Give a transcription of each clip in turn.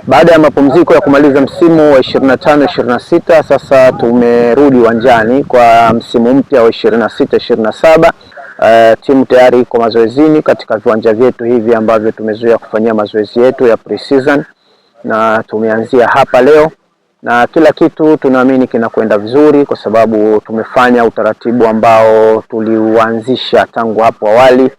Baada ya mapumziko ya kumaliza msimu wa 25-26, sasa tumerudi uwanjani kwa msimu mpya wa 26-27. Timu tayari iko mazoezini katika viwanja vyetu hivi ambavyo tumezoea kufanyia mazoezi yetu ya pre-season, na tumeanzia hapa leo na kila kitu tunaamini kinakwenda vizuri kwa sababu tumefanya utaratibu ambao tuliuanzisha tangu hapo awali.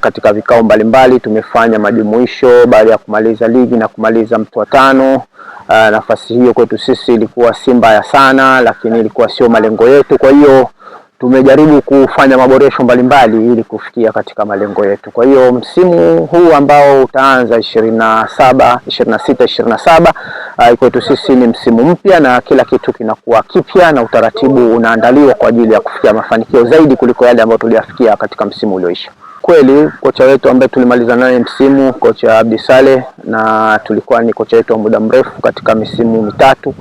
Katika vikao mbalimbali tumefanya majumuisho baada ya kumaliza ligi na kumaliza mtu wa tano. Nafasi hiyo kwetu sisi ilikuwa si mbaya sana, lakini ilikuwa sio malengo yetu. Kwa hiyo tumejaribu kufanya maboresho mbalimbali ili kufikia katika malengo yetu. Kwa hiyo msimu huu ambao utaanza 26-27 kwetu sisi ni msimu mpya na kila kitu kinakuwa kipya na utaratibu unaandaliwa kwa ajili ya kufikia mafanikio zaidi kuliko yale ambayo tuliyafikia katika msimu ulioisha. Kweli kocha wetu ambaye tulimaliza naye msimu, kocha Abdi Saleh, na tulikuwa ni kocha wetu wa muda mrefu katika misimu mitatu.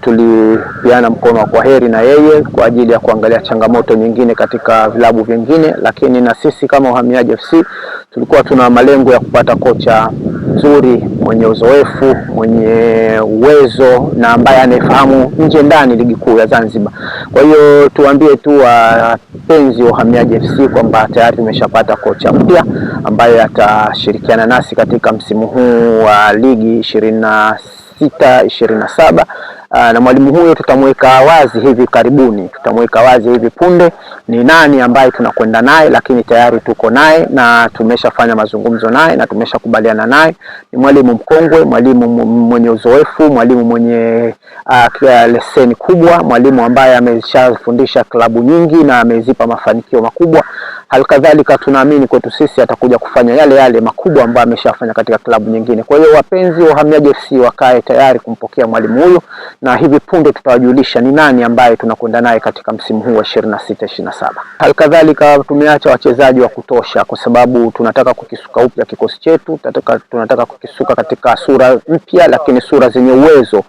Tulipiana mkono wa kwaheri na yeye kwa ajili ya kuangalia changamoto nyingine katika vilabu vingine, lakini na sisi kama Uhamiaji FC tulikuwa tuna malengo ya kupata kocha mzuri, mwenye uzoefu, mwenye uwezo na ambaye anafahamu nje ndani ligi kuu ya Zanzibar. Kwa hiyo tuambie tu wapenzi wa Uhamiaji FC kwamba tayari tumeshapata kocha mpya ambaye atashirikiana nasi katika msimu huu wa ligi 26-27. Na mwalimu huyo tutamweka wazi hivi karibuni, tutamweka wazi hivi punde ni nani ambaye tunakwenda naye, lakini tayari tuko naye na tumeshafanya mazungumzo naye na tumeshakubaliana naye. Ni mwalimu mkongwe, mwalimu mwenye uzoefu, mwalimu mwenye leseni kubwa, mwalimu ambaye ameshafundisha klabu nyingi na amezipa mafanikio makubwa. Halikadhalika tunaamini kwetu sisi atakuja kufanya yale makubwa ambayo ameshafanya katika klabu nyingine. Kwa hiyo wapenzi wa Uhamiaji FC wakae tayari kumpokea mwalimu huyu, na hivi punde tutawajulisha ni nani ambaye tunakwenda naye katika msimu huu wa 26-27. Halikadhalika tumeacha wachezaji wa kutosha kwa sababu tunataka kukisuka upya kikosi chetu, tunataka kukisuka katika sura mpya lakini sura zenye uwezo.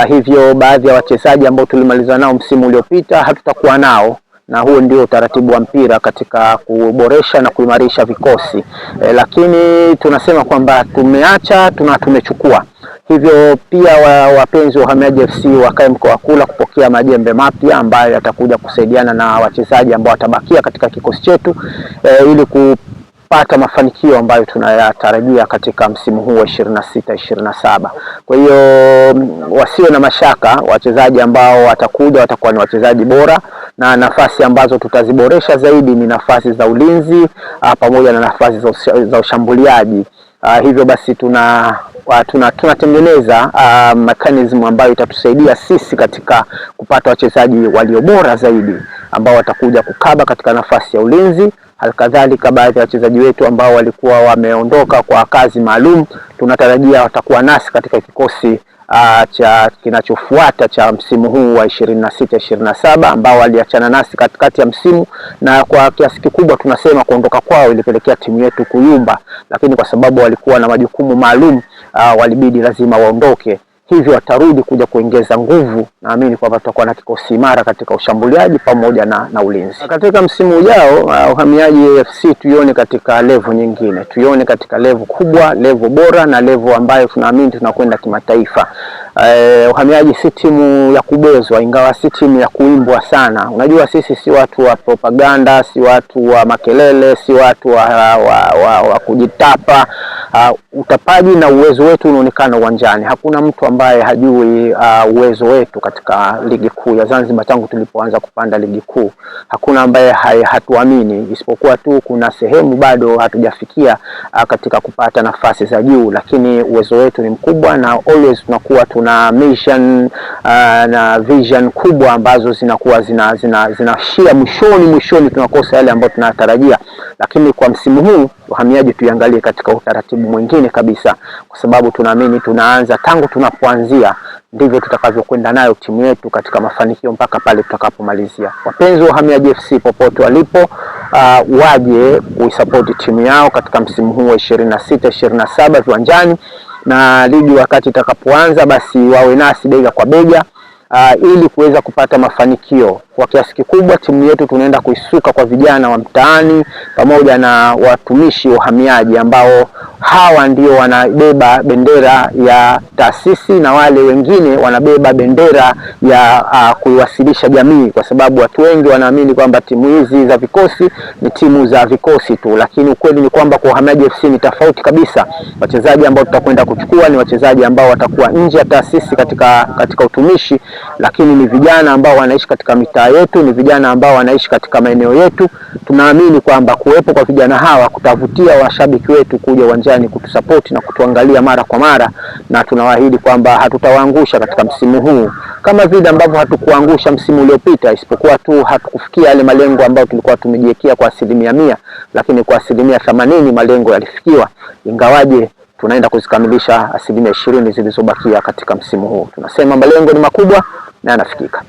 Hivyo baadhi ya wachezaji ambao tulimaliza nao msimu uliopita hatutakuwa nao, na huo ndio utaratibu wa mpira katika kuboresha na kuimarisha vikosi. Lakini tunasema kwamba tumeacha tumechukua. Hivyo pia wapenzi wa Uhamiaji FC wakae mkoa wa kula kupokea majembe mapya ambayo yatakuja kusaidiana na wachezaji ambao watabakia katika kikosi chetu ili kupata mafanikio ambayo tunayatarajia katika msimu huu wa 26-27. Kwa hiyo wasiwe na mashaka, wachezaji ambao watakuja watakuwa ni wachezaji bora, na nafasi ambazo tutaziboresha zaidi ni nafasi za ulinzi pamoja na nafasi za ushambuliaji. Hivyo basi tunatengeneza mechanism ambayo itatusaidia sisi katika kupata wachezaji walio bora zaidi ambao watakuja kukaba katika nafasi ya ulinzi. Halikadhalika baadhi ya wachezaji wetu ambao walikuwa wameondoka kwa kazi maalum tunatarajia watakuwa nasi katika kikosi cha kinachofuata cha msimu huu wa 26-27 ambao waliachana nasi katikati ya msimu, na kwa kiasi kikubwa tunasema kuondoka kwao ilipelekea timu yetu kuyumba, lakini kwa sababu walikuwa na majukumu maalum walibidi lazima waondoke. Hivyo watarudi kuja kuongeza nguvu. Naamini kwamba tutakuwa na kikosi imara katika ushambuliaji pamoja na ulinzi. Katika msimu ujao Uhamiaji FC tuione katika level nyingine, tuione katika level kubwa, level bora na level ambayo tunaamini tunakwenda kimataifa. Uhamiaji si timu ya kubezwa, ingawa si timu ya kuimbwa sana. Unajua sisi si watu wa propaganda, si watu wa makelele, si watu wa kujitapa. Utapaji na uwezo wetu unaonekana uwanjani. Hakuna mtu ambaye hajui uwezo wetu katika ligi kuu ya Zanzibar tangu tulipoanza kupanda ligi kuu. Hakuna ambaye hatuamini, isipokuwa tu kuna sehemu bado hatujafikia katika kupata nafasi za juu, lakini uwezo wetu ni mkubwa na always tunakuwa tuna mission na vision kubwa ambazo zinakuwa zinashia mwishoni tunakosa yale ambayo tunatarajia. Lakini kwa msimu huu Uhamiaji tuiangalie katika utaratibu mwingine kabisa, kwa sababu tunaamini tunaanza tangu tunapoanzia ndivyo tutakavyokwenda nayo timu yetu katika mafanikio mpaka pale tutakapomalizia. Wapenzi wa Uhamiaji FC popote walipo, waje kuisupport timu yao katika msimu huu wa 26-27 viwanjani, na ligi wakati itakapoanza basi wawe nasi bega kwa bega ili kuweza kupata mafanikio. kwa kiasi kikubwa timu yetu tunaenda kuisuka kwa vijana wa mtaani pamoja na watumishi wa uhamiaji ambao hawa ndio wanabeba bendera ya taasisi na wale wengine wanabeba bendera ya kuiwasilisha jamii, kwa sababu watu wengi wanaamini kwamba timu hizi za vikosi ni timu za vikosi tu, lakini ukweli ni kwamba kwa Uhamiaji FC ni tofauti kabisa. Wachezaji ambao tutakwenda kuchukua ni wachezaji ambao watakuwa nje ya taasisi katika utumishi, lakini ni vijana ambao wanaishi katika mitaa yetu, ni vijana ambao wanaishi katika maeneo yetu. Tunaamini kwamba kuwepo kwa vijana hawa kutavutia washabiki wetu kuja uwanjani kutusapoti na kutuangalia mara kwa mara, na tunawaahidi kwamba hatutawaangusha katika msimu huu kama vile ambavyo hatukuangusha msimu uliopita, isipokuwa tu hatukufikia yale malengo ambayo tulikuwa tumejiwekea kwa 100%, lakini kwa 80% malengo yalifikiwa, ingawaje tunaenda kuzikamilisha 20% zilizobakia katika msimu huu. Tunasema malengo ni makubwa na yanafikika.